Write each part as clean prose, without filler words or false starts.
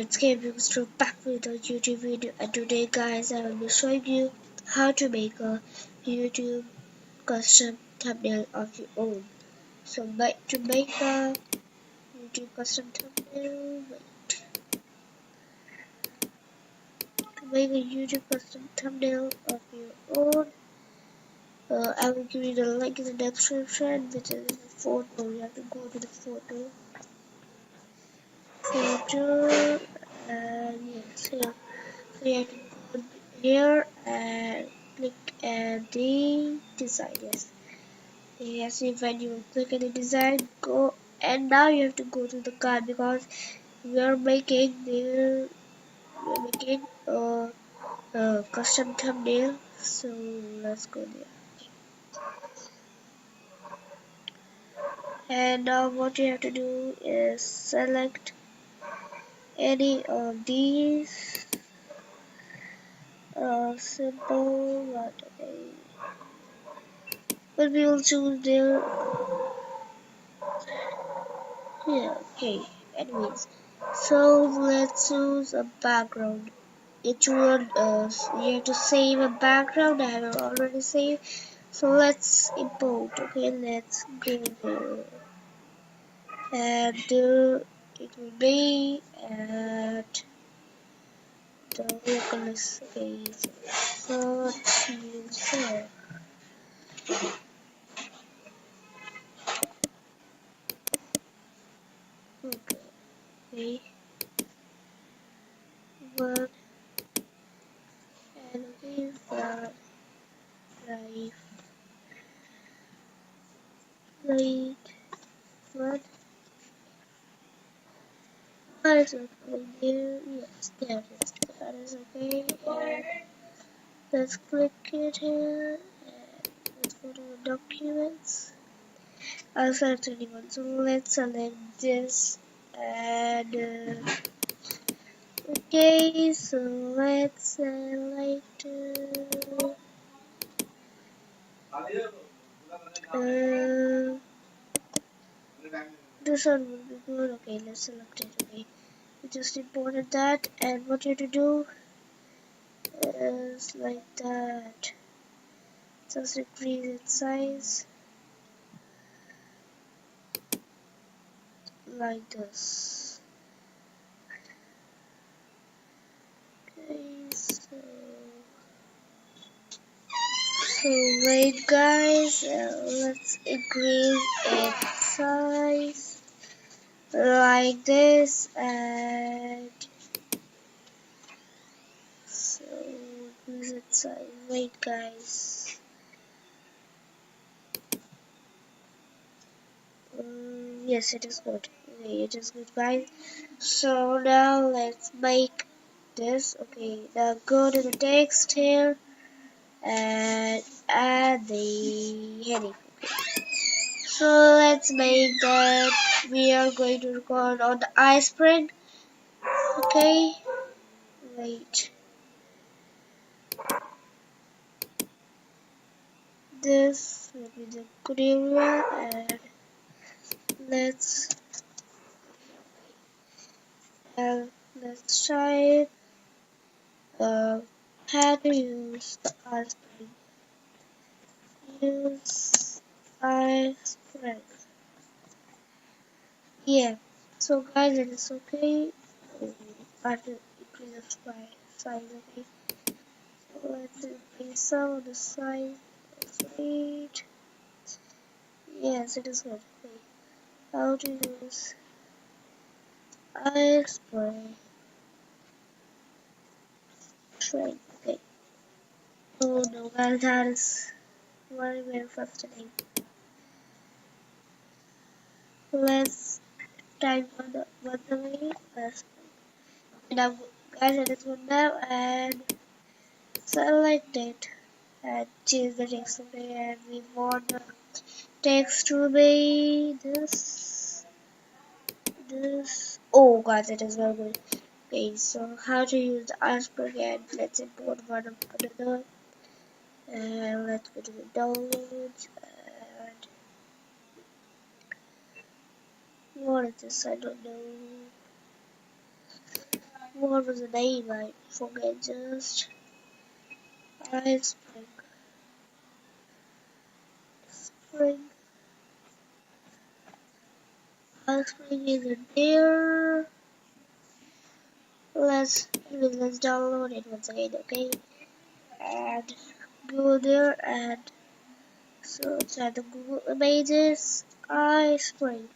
it's Gabriel Stroke back with a YouTube video, and today guys I will be showing you how to make a YouTube custom thumbnail of your own. So to make a YouTube custom thumbnail, to make a YouTube custom thumbnail of your own, I will give you the link in the description, which is the photo. You have to go to the photo, and yes, here. So you have to go here and click at the design. Yes, when you click at the design, go, and now you have to go to the card because we are making a custom thumbnail. So let's go there. And now what you have to do is select any of these simple what but we will choose there. Yeah, okay. Anyways, so let's choose a background. Each one, you have to save a background. I have already saved. So let's import. Okay, let's go there, and it will be at the localist. Okay, so user. Okay, one and give the drive plate one. That is okay there. Yes, there it is. That is okay. And let's click it here. And let's go to the documents. I'll select anyone. So let's select this. And okay, so let's select. This one will be good. Okay, let's select it. Okay, we just imported that, and what you have to do is like that. Just increase its size like this. Okay, so wait guys, let's increase its size like this, and so increase its size. Wait guys. Yes, it is good. Okay, it is good guys. So now let's make this. Okay, now go to the text here and add the heading. So let's make that we are going to record on the iSpring. Okay, wait. This will be the good area, and let's type how to use the iSpring. Use iSpring. Yeah. So guys, it is okay. I have to increase the size. Okay. So let's increase some of the size. Wait. Yes, it is good. Okay. How to use iSpring. Train. Okay. Oh no, guys, that is very frustrating. Let's type one the way first. Now, guys, it is good now, and select it and change the text. Okay, and we want the text to be this. Oh, guys, it is very good. Okay, so how to use the iceberg, and let's import one of another, and let's go to the downloads, and what is this? I don't know. what was the name? I forget just. Ice spring. Spring. Ice spring is in there. Let's download it once again, okay? And go there and search at the Google Images. Ice spring.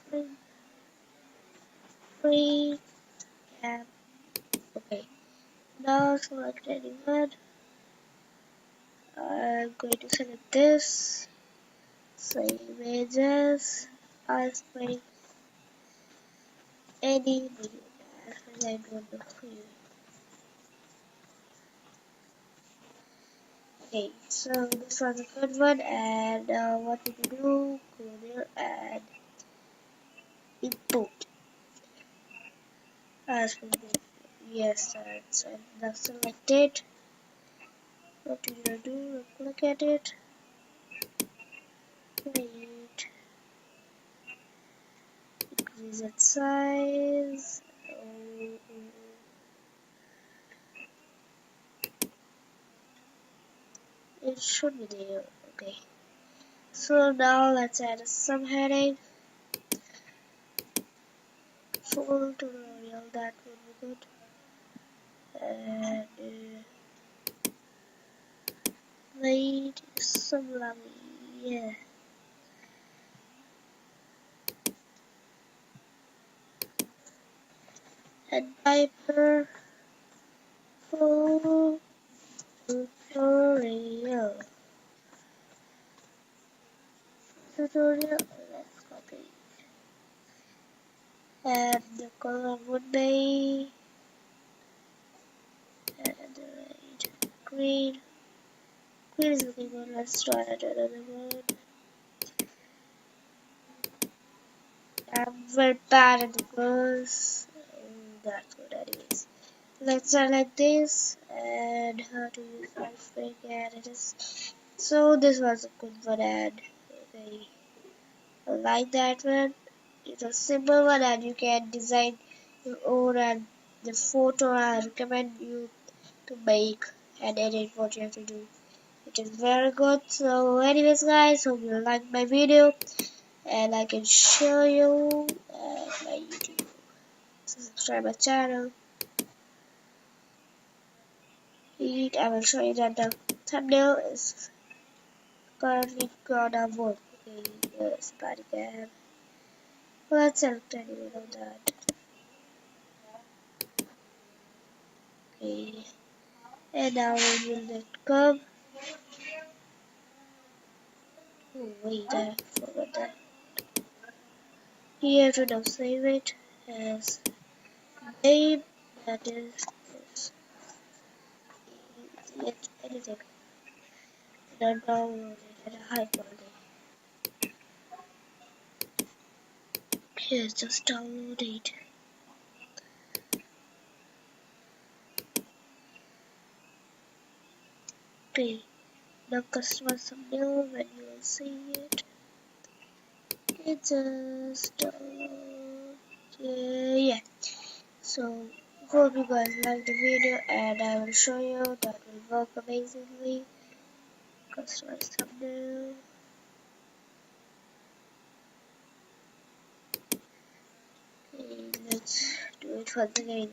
Spring. Spring. And okay. Now select anyone. I'm going to select this. Say images. Ice spring. Any video. As I don't know for you. Okay, so this was a good one, and what we can do, go there and import as for the yes, and now select it. What you gonna do? Click at it, wait, increase its size. It should be there. Okay, so now let's add a subheading. Full tutorial, that would be good. And made some lovely, yeah. And diaper full tutorial. Let's copy. And the color would be and the red. Green. Green is looking good. Let's try another one. I'm very bad at the colors. That's good anyways. Let's select this and how to use iFrame and it is. So this was a good one and okay, I like that one. It's a simple one and you can design your own, and the photo I recommend you to make and edit what you have to do. It is very good. So anyways guys, hope you like my video and I can show you my YouTube. So subscribe my channel. I will show you that the thumbnail is currently gonna work. Okay, yes, body cam. Let's select anyone on that. Okay, and now we will let come. Oh wait, I forgot that. You have to now save it as name, that is yet anything. Now download it at a high quality. Here, just download it. Okay, now customize thumbnail when you will see it. It just yeah. So hope you guys like the video and I will show you that will work amazingly. Customize thumbnail. Okay, let's do it once again.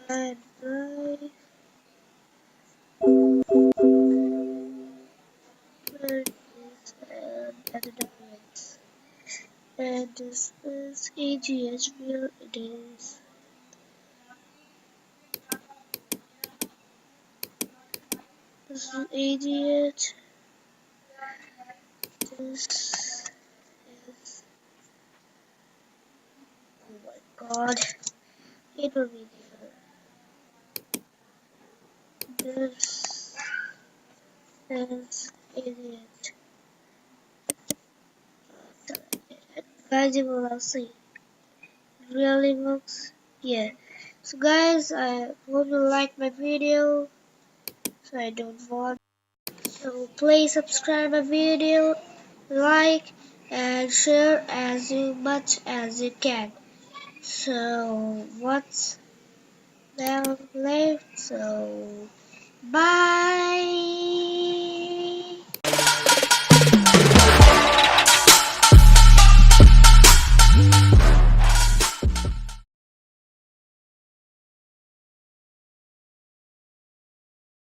Divide by and other documents. And this is AGH where it is. This is AGH. This is, oh my god, it will be there. This is AGH. Guys, you will see. It really works. Yeah. So guys, I hope you like my video. So I don't want So please subscribe my video, like and share as much as you can. So what's now left? So bye.